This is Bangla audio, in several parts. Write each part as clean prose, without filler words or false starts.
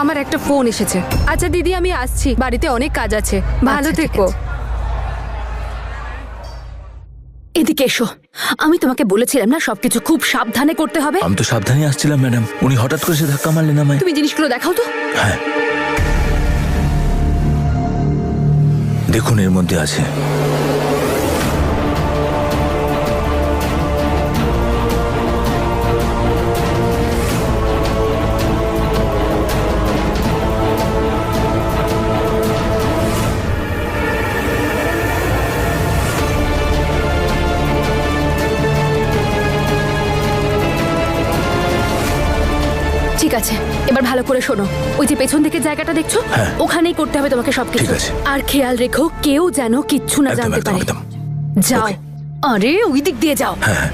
আমার একটা ফোন এসেছে। আচ্ছা দিদি, আমি আসছি, বাড়িতে অনেক কাজ আছে। ভালো থেকো। এদিকে এসো। আমি তোমাকে বলেছিলাম না সবকিছু খুব সাবধানে করতে হবে। আমি তো সাবধানে আসছিলাম ম্যাডাম, উনি হঠাৎ করে সে ধাক্কা মারলেন আমায়। তুমি জিনিসগুলো দেখাও তো। হ্যাঁ দেখুন, এর মধ্যে আছে। ঠিক আছে, এবার ভালো করে শোনো। ওই যে পেছন দিকে জায়গাটা দেখছো, ওখানেই করতে হবে তোমাকে সবকিছু। ঠিক আছে। আর খেয়াল রেখো কেউ যেন কিচ্ছু না জানতে পারে। যাও। আরে ওই দিক দিয়ে যাও। হ্যাঁ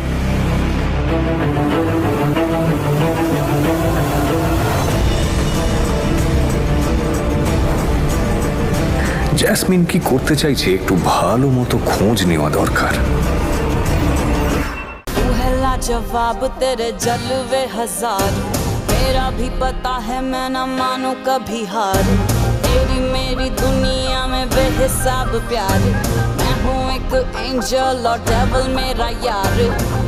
জেসমিন কি করতে চাইছে একটু ভালো মতো খোঁজ নেওয়া দরকার। जवाब तेरे जलवे हजार, मेरा भी पता है मैं न मानू कभी हार। तेरी मेरी दुनिया में बेहिसाब प्यार, मैं हूँ एक एंजल और डेविल मेरा यार।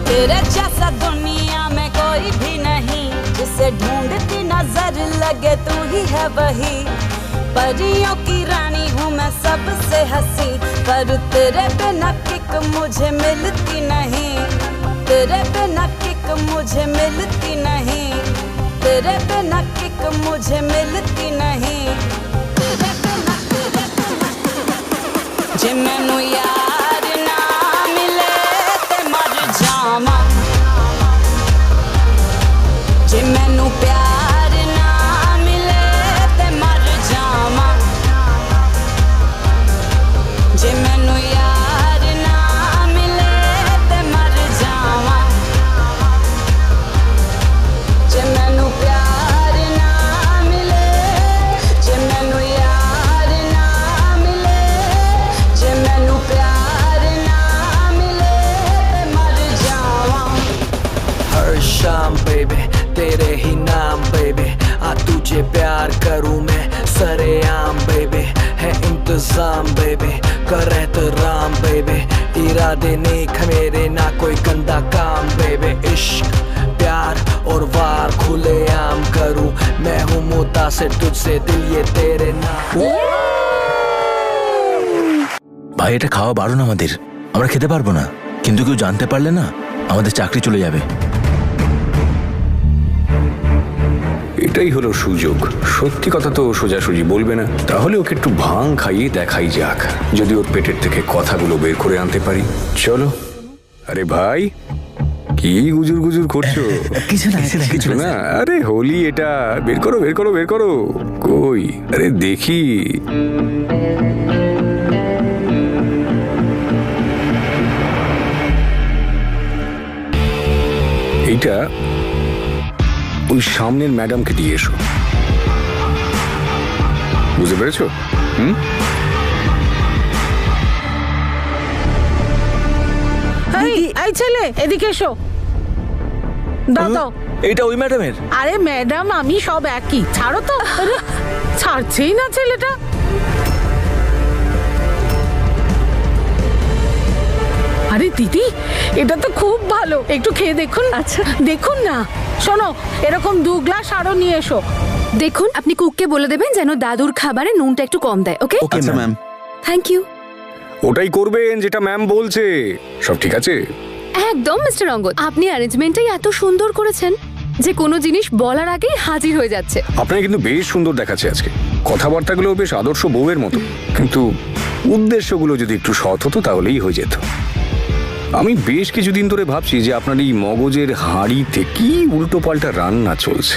तेरे जैसा दुनिया में कोई भी नहीं, जिसे ढूंढती नजर लगे तू ही है वही। परियों की रानी हूँ मैं सबसे हंसी, पर तेरे बिना किक मुझे मिलती नहीं। तेरे बिना किक मुझे मिलती नहीं, तेरे बिना किक मुझे मिलती नहीं। तेरे बिना जे मैनू यार ना मिले ते मर जावा, जे मैनू प्यार ना मिले ते मर जावा, जे मैनू यार ना मिले ते मर जावा, जे मैनू प्यार ना मिले, जे मैनू यार ना मिले, जे मैनू प्यार ना मिले ते मर जावा। हर शाम बेबी तेरे ही नाम बेबी, आ तुझे प्यार करूं मैं सरेआम बेबी। है इंतजाम बेबी, कर एहतराम बेबी, इरादे नेक मेरे ना कोई गंदा काम बेबी। इश्क प्यार और वार खुले आम करूं, मैं हूँ मुतासिर तुझसे दिल ये तेरे नाम। ভাই এটা খাওয়া বারণ আমাদের, আমরা খেতে পারবো না। কিন্তু কেউ জানতে পারলে না আমাদের চাকরি চলে যাবে। এটাই হলো সুযোগ। সত্যি কথা তো সোজাসুজি বলবে না, তাহলে ওকে একটু ভাং খাইয়ে দেখাই যাক, যদি ওর পেটের থেকে কথাগুলো বের করে আনতে পারি। চলো। আরে ভাই, কি গুজুর গুজুর করছো? কিছু না কিছু না। আরে হোলি এটা, বের করো বের করো বের করো। কই? আরে দেখি। এইটা ওই সামনের ম্যাডামকে দিয়ে এসো। বুঝতে পেরেছো? এই ছেলে এদিকে এসো। দাও দাও। এটা ওই ম্যাডামের? আরে ম্যাডাম আমি সব একই, ছাড়ো তো। আরে ছাড়ছেই না ছেলেটা। আরে দিদি, এটা তো খুব ভালো, একটু খেয়ে দেখুন। আচ্ছা দেখুন না। শোনো, এরকম 2 গ্লাস আরো নিয়ে এসো। দেখুন, আপনি কুককে বলে দেবেন যেন দাদুর খাবারে নুনটা একটু কম দেয়। Okay okay ma'am. Thank you. ওটাই করবেন যেটা ম্যাম বলছে। সব ঠিক আছে? একদম মিস্টার অঙ্গদ, আপনি অ্যারেঞ্জমেন্টটাই এত সুন্দর করেছেন যে কোনো জিনিস বলার আগেই হাজির হয়ে যাচ্ছে। আপনাকে কিন্তু বেশ সুন্দর দেখাচ্ছে আজকে। কথাবার্তাগুলো বেশ আদর্শ বউয়ের মতো, কিন্তু উদ্দেশ্যগুলো যদি একটু সৎ হতো তাহলেই হয়ে যেত। আমি বেশ কিছুদিন ধরে ভাবছি যে আপনার এই মগজের হাঁড়িতে কি উল্টো পাল্টা রান্না চলছে।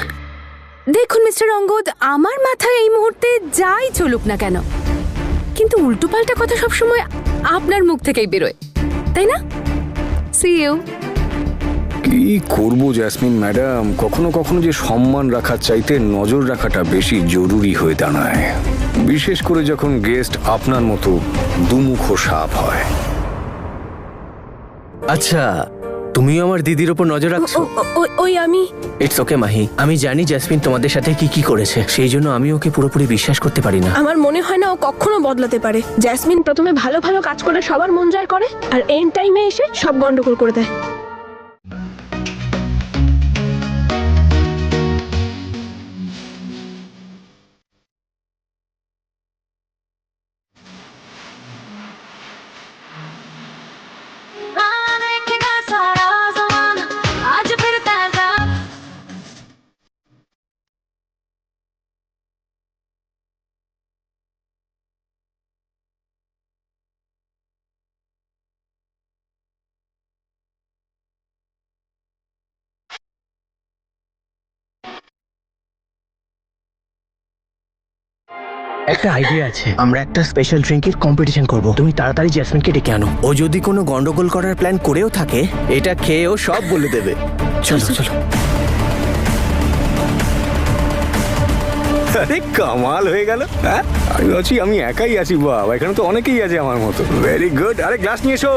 দেখুন মিস্টার অঙ্গদ, আমার মাথায় এই মুহূর্তে যাই চলুক না কেন, কিন্তু উল্টো পাল্টা কথা সবসময় আপনার মুখ থেকেই বেরোয়, তাই না? See you. কি করবো জেসমিন ম্যাডাম, কখনো কখনো যে সম্মান রাখার চাইতে নজর রাখাটা বেশি জরুরি হয়ে দাঁড়ায়, বিশেষ করে যখন গেস্ট আপনার মতো দুমুখো সাপ হয়। আচ্ছা তুমিও আমার দিদির উপর নজর রাখছো? ওই আমি ইটস ওকে মাহি, আমি জানি জ্যাসমিন তোমাদের সাথে কি কি করেছে, সেই জন্য আমি ওকে পুরোপুরি বিশ্বাস করতে পারি না। আমার মনে হয় না ও কখনো বদলাতে পারে। জ্যাসমিন প্রথমে ভালো ভালো কাজ করে সবার মন জয় করে, আর এন্ড টাইমে এসে সব গন্ডগোল করে দেয়। একটা আইডিয়া আছে, আমরা একটা স্পেশাল ড্রিঙ্কের কম্পিটিশন করব। তুমি তাড়াতাড়ি জ্যাসমিনকে ডেকে আনো। ও যদি কোনো গন্ডগোল করার প্ল্যান করেও থাকে, এটা খেয়ে ও সব বলে দেবে। চলো চলো। আরে কামাল হয়ে গেল। হ্যাঁ, আমি ভাবছি আমি একাই আছি। বাবা, এখানে তো অনেকেই আছে আমার মতো। Very good. আরে গ্লাস নিয়ে এসো।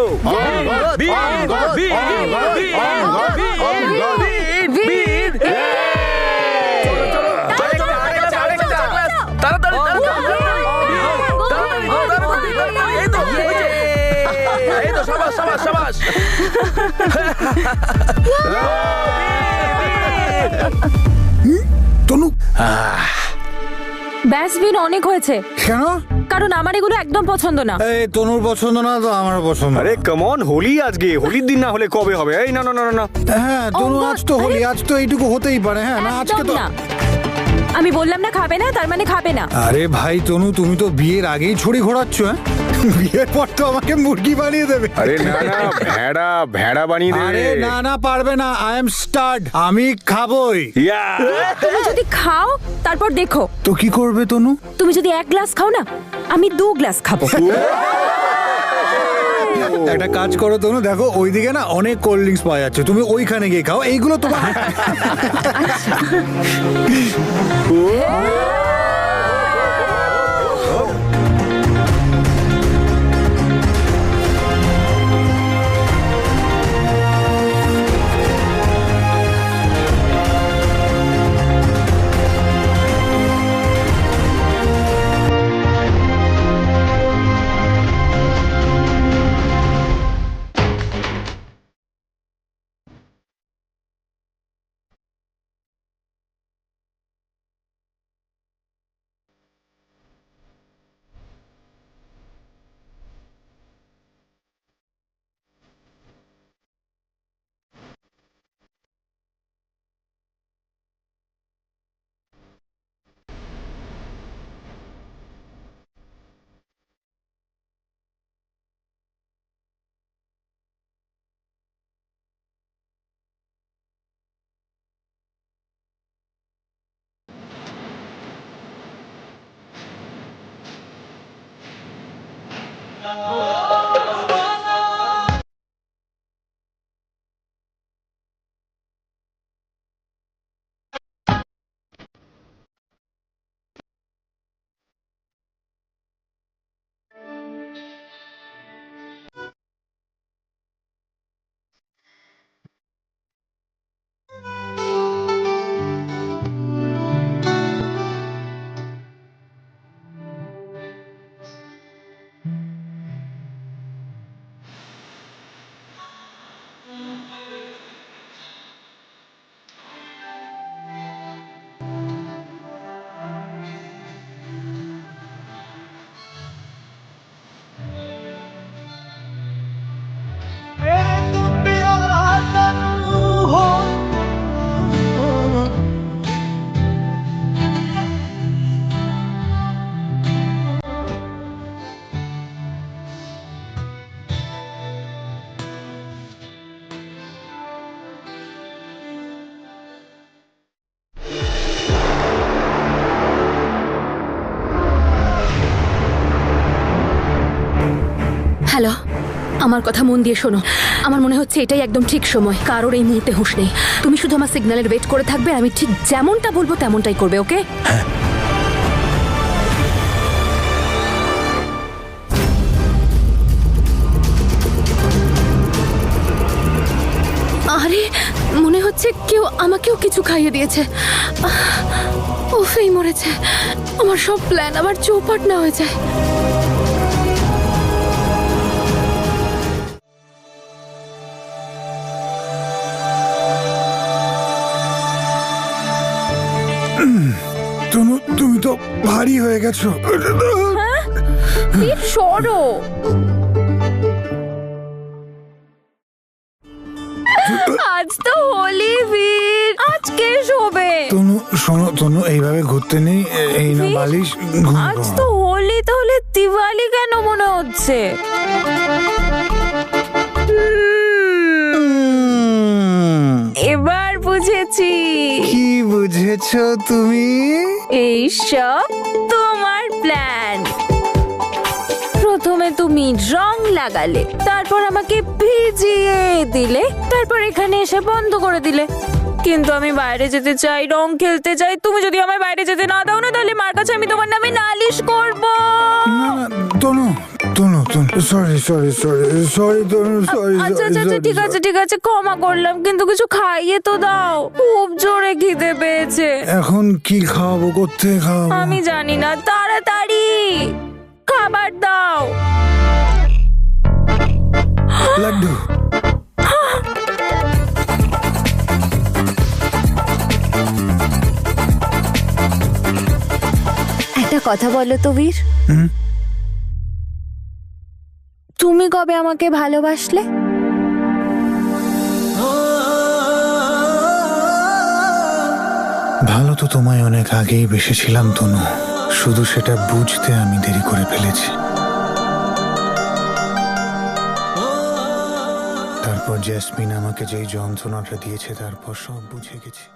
তনু, ব্যাস বিন অনেক হয়েছে। কেন? কারণ আমার এগুলো একদম পছন্দ না। এই তনুর পছন্দ না তো আমার পছন্দ। আরে কাম অন, হোলি আজকে। হোলির দিন না হলে কবে হবে? এই না না না না। হ্যাঁ তনু, আজ তো হোলি, আজ তো এইটুকু হতেই পারে। হ্যাঁ না, আজকে তো একদম না। আমি বললাম না খাবে না, তার মানে খাবে না। আরে ভাই তনু, তুমি তো বিয়ের আগেই ছড়ি ঘোরাচ্ছ। হ্যাঁ, বিয়ের পর তো আমাকে মুরগি বানিয়ে দেবে। আরে না না, ভেড়া বানিয়ে দেবে। আরে না না, পারবে না। আই এম স্টার্ড, আমি খাবই। তুমি যদি খাও তারপর দেখো। তো কি করবে তনু? তুমি যদি 1 গ্লাস খাও না, আমি 2 গ্লাস খাবো। একটা কাজ করো তনু, দেখো ওইদিকে না অনেক কোল্ড ড্রিঙ্কস পাওয়া যাচ্ছে, তুমি ওইখানে গিয়ে খাও। এইগুলো তোমার হ্যালো, আমার কথা মন দিয়ে শোনো। আমার মনে হচ্ছে এটাই একদম ঠিক সময়। কারোর এই মুহূর্তে হুঁশ নেই। তুমি শুধু আমার সিগন্যালের ওয়েট করে থাকবে, আমি ঠিক যেমনটা বলবো তেমনটাই করবে, ওকে? মনে হচ্ছে কেউ আমাকেও কিছু খাইয়ে দিয়েছে। উফেই মরেছে, আমার সব প্ল্যান আমার চৌপাট না হয়ে যায়। তুমি তো ভারী হয়ে গেছো। সরো। আজ তো হোলি বীর, আজকে শোবে। তনু শোনো, তনু এইভাবে ঘুরতে নেই, এই না বালিশ। আজ তো হোলি, তাহলে দিওয়ালি কেন মনে হচ্ছে? এবার বুঝেছি। কি বুঝেছো তুমি? এই সব তোমার প্ল্যান। প্রথমে তুমি রং লাগালে, তারপর আমাকে ভিজিয়ে দিলে, তারপর এখানে এসে বন্ধ করে দিলে। কিন্তু আমি বাইরে যেতে চাই, রং খেলতে চাই। তুমি যদি আমায় বাইরে যেতে না দাও না, তাহলে মার কাছে আমি তোমার নামে নালিশ করব। না না তনু, তনু তনু সরি সরি সরি সরি তনু সরি। আচ্ছা আচ্ছা আচ্ছা, ঠিক আছে ঠিক আছে, ক্ষমা করলাম, কিন্তু কিছু খাইয়ে তো দাও, খুব জোরে খিদে পেয়েছে। এখন কি খাওয়াবো, করতে খাওয়াবো? আমি জানি না, তাড়াতাড়ি খাবার দাও। লাড্ডু। একটা কথা বলো তো বীর, তুমি কবে আমাকে ভালোবাসলে? ভালো তো তোমায় অনেক আগেই বেসেছিলাম তনু, শুধু সেটা বুঝতে আমি দেরি করে ফেলেছি। তারপর জেসমিন আমাকে যেই যন্ত্রণাটা দিয়েছে, তারপর সব বুঝে গেছি।